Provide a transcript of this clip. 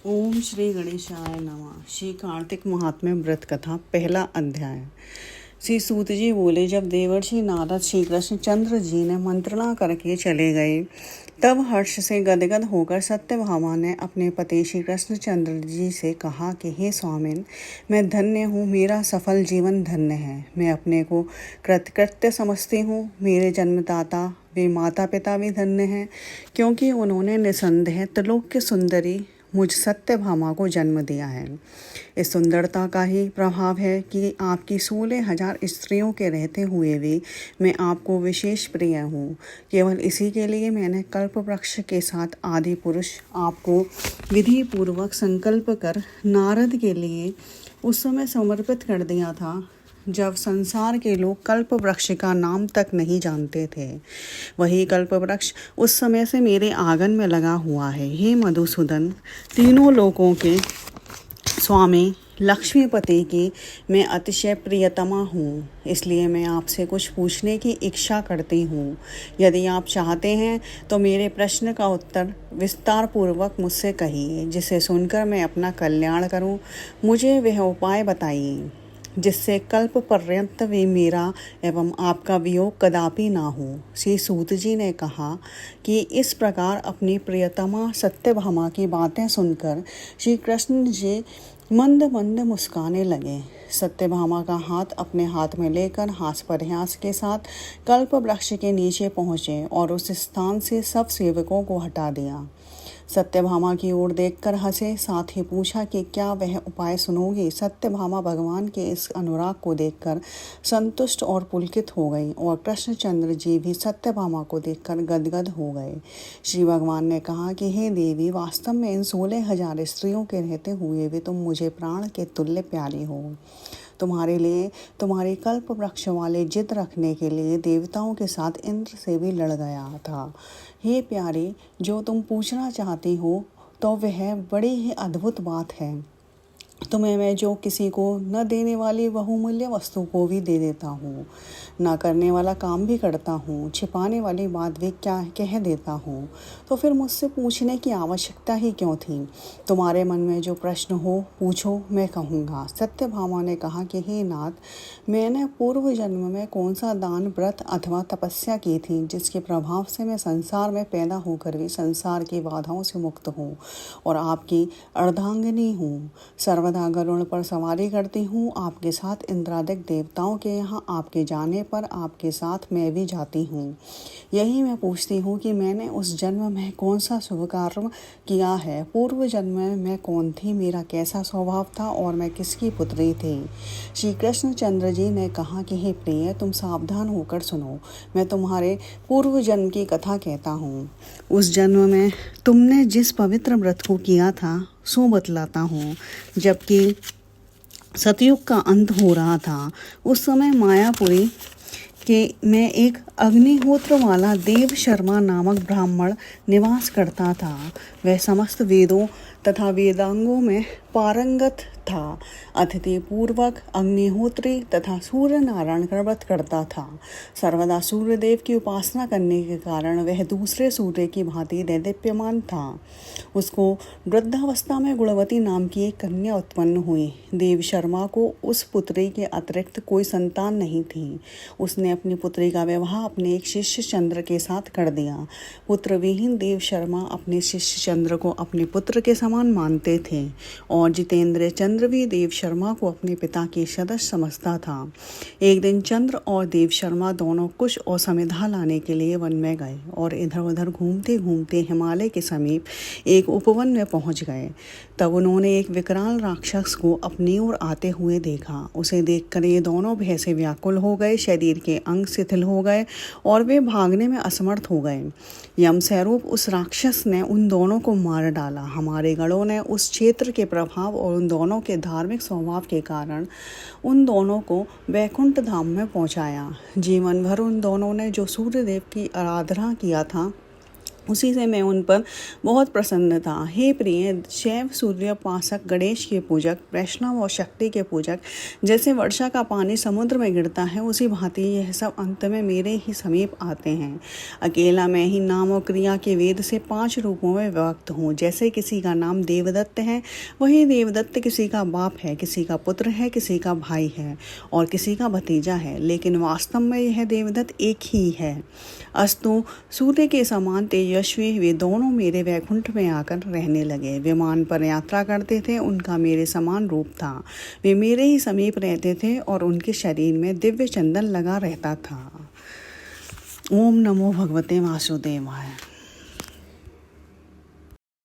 ओम श्री गणेशाय नमः। श्री कार्तिक महात्म्य व्रत कथा पहला अध्याय। श्री सूत जी बोले, जब देवर्षि नारद श्री कृष्ण चंद्र जी ने मंत्रणा करके चले गए, तब हर्ष से गदगद होकर सत्यभामा ने अपने पति श्री कृष्ण चंद्र जी से कहा कि हे स्वामिन, मैं धन्य हूँ, मेरा सफल जीवन धन्य है। मैं अपने को कृतकृत्य समझती हूँ। मेरे जन्मदाता वे माता पिता भी धन्य हैं, क्योंकि उन्होंने निसंदेह त्रिलोक्य सुंदरी मुझ सत्यभामा को जन्म दिया है। इस सुंदरता का ही प्रभाव है कि आपकी 16,000 स्त्रियों के रहते हुए भी मैं आपको विशेष प्रिय हूँ। केवल इसी के लिए मैंने कल्प वृक्ष के साथ आदि पुरुष आपको विधि पूर्वक संकल्प कर नारद के लिए उस समय समर्पित कर दिया था, जब संसार के लोग कल्प वृक्ष का नाम तक नहीं जानते थे। वही कल्प वृक्ष उस समय से मेरे आंगन में लगा हुआ है। हे मधुसूदन, तीनों लोकों के स्वामी लक्ष्मीपति की मैं अतिशय प्रियतमा हूँ, इसलिए मैं आपसे कुछ पूछने की इच्छा करती हूँ। यदि आप चाहते हैं तो मेरे प्रश्न का उत्तर विस्तार पूर्वक मुझसे कहिए, जिसे सुनकर मैं अपना कल्याण करूँ। मुझे वह उपाय बताइए जिससे कल्प पर्यंत भी मेरा एवं आपका वियोग कदापि ना हो। श्री सूत जी ने कहा कि इस प्रकार अपनी प्रियतमा सत्यभामा की बातें सुनकर श्री कृष्ण जी मंद मंद मुस्काने लगे। सत्यभामा का हाथ अपने हाथ में लेकर हास परिहास के साथ कल्प वृक्ष के नीचे पहुँचे और उस स्थान से सब सेवकों को हटा दिया। सत्यभामा की ओर देखकर हंसे, साथ ही पूछा कि क्या वह उपाय सुनोगी। सत्यभामा भगवान के इस अनुराग को देखकर संतुष्ट और पुलकित हो गई और कृष्णचंद्र जी भी सत्यभामा को देखकर गदगद हो गए। श्री भगवान ने कहा कि हे देवी, वास्तव में इन 16,000 स्त्रियों के रहते हुए भी तुम मुझे प्राण के तुल्य प्यारी हो। तुम्हारे लिए तुम्हारी कल्प वृक्ष वाले जिद रखने के लिए देवताओं के साथ इंद्र से भी लड़ गया था। हे प्यारी, जो तुम पूछना चाहती हो तो वह बड़ी ही अद्भुत बात है। तुम्हें मैं जो किसी को न देने वाली बहुमूल्य वस्तु को भी दे देता हूँ, ना करने वाला काम भी करता हूँ, छिपाने वाली बात भी क्या कह देता हूँ। तो फिर मुझसे पूछने की आवश्यकता ही क्यों थी। तुम्हारे मन में जो प्रश्न हो पूछो, मैं कहूँगा। सत्यभामा ने कहा कि हे नाथ, मैंने पूर्व जन्म में कौन सा दान, व्रत अथवा तपस्या की थी जिसके प्रभाव से मैं संसार में पैदा होकर भी संसार की बाधाओं से मुक्त हूँ और आपकी अर्धांगिनी हूँ। सर्वदा गरुड़ पर सवारी करती हूँ। आपके साथ इंद्रादिक देवताओं के यहाँ आपके जाने पर आपके साथ मैं भी जाती हूँ। यही मैं पूछती हूँ कि मैंने उस जन्म में कौन सा शुभ कर्म किया है। पूर्व जन्म में मैं कौन थी, मेरा कैसा स्वभाव था और मैं किसकी पुत्री थी। श्री कृष्णचंद्र जी ने कहा कि हे प्रिय, तुम सावधान होकर सुनो। मैं तुम्हारे पूर्व जन्म की कथा कहता हूँ। उस जन्म में तुमने जिस पवित्र व्रत को किया था सो बतलाता हूँ। जबकि सतयुग का अंत हो रहा था, उस समय मायापुरी के में एक अग्निहोत्र वाला देव शर्मा नामक ब्राह्मण निवास करता था। वह समस्त वेदों तथा वेदांगों में पारंगत था। अतिथि पूर्वक अग्निहोत्री तथा सूर्य नारायण का व्रत करता था। सर्वदा सूर्यदेव की उपासना करने के कारण वह दूसरे सूर्य की भांति दैदीप्यमान था। उसको वृद्धावस्था में गुणवती नाम की एक कन्या उत्पन्न हुई। देव शर्मा को उस पुत्री के अतिरिक्त कोई संतान नहीं थी। उसने अपनी पुत्री का विवाह अपने एक शिष्य चंद्र के साथ कर दिया। पुत्र विहीन देव शर्मा अपने शिष्य चंद्र को अपने पुत्र के समान मानते थे और जितेंद्र चंद्र भी देव शर्मा को अपने पिता के सदस्य समझता था। एक दिन चंद्र और देव शर्मा दोनों कुश और समिधा लाने के लिए वन में गए और इधर उधर घूमते घूमते हिमालय के समीप एक उपवन में पहुंच गए। तब उन्होंने एक विकराल राक्षस को अपनी ओर आते हुए देखा। उसे देखकर ये दोनों भय से व्याकुल हो गए, शरीर के अंग शिथिल हो गए और वे भागने में असमर्थ हो गए। यम स्वरूप उस राक्षस ने उन दोनों को मार डाला। हमारे गणों ने उस क्षेत्र के प्रभाव और उन दोनों के धार्मिक स्वभाव के कारण उन दोनों को वैकुंठ धाम में पहुंचाया। जीवन भर उन दोनों ने जो सूर्यदेव की आराधना किया था उसी से मैं उन पर बहुत प्रसन्न था। हे प्रिय, शैव सूर्योपासक, गणेश के पूजक, वैष्णव और शक्ति के पूजक, जैसे वर्षा का पानी समुद्र में गिरता है उसी भांति यह सब अंत में मेरे ही समीप आते हैं। अकेला मैं ही नाम और क्रिया के वेद से 5 रूपों में व्यक्त हूँ। जैसे किसी का नाम देवदत्त है, वही देवदत्त किसी का बाप है, किसी का पुत्र है, किसी का भाई है और किसी का भतीजा है, लेकिन वास्तव में यह देवदत्त एक ही है। अस्तु, सूर्य के समान तेजस्वी वे दोनों मेरे वैकुंठ में आकर रहने लगे। विमान पर यात्रा करते थे, उनका मेरे समान रूप था। वे मेरे ही समीप रहते थे और उनके शरीर में दिव्य चंदन लगा रहता था। ओम नमो भगवते वासुदेवाय।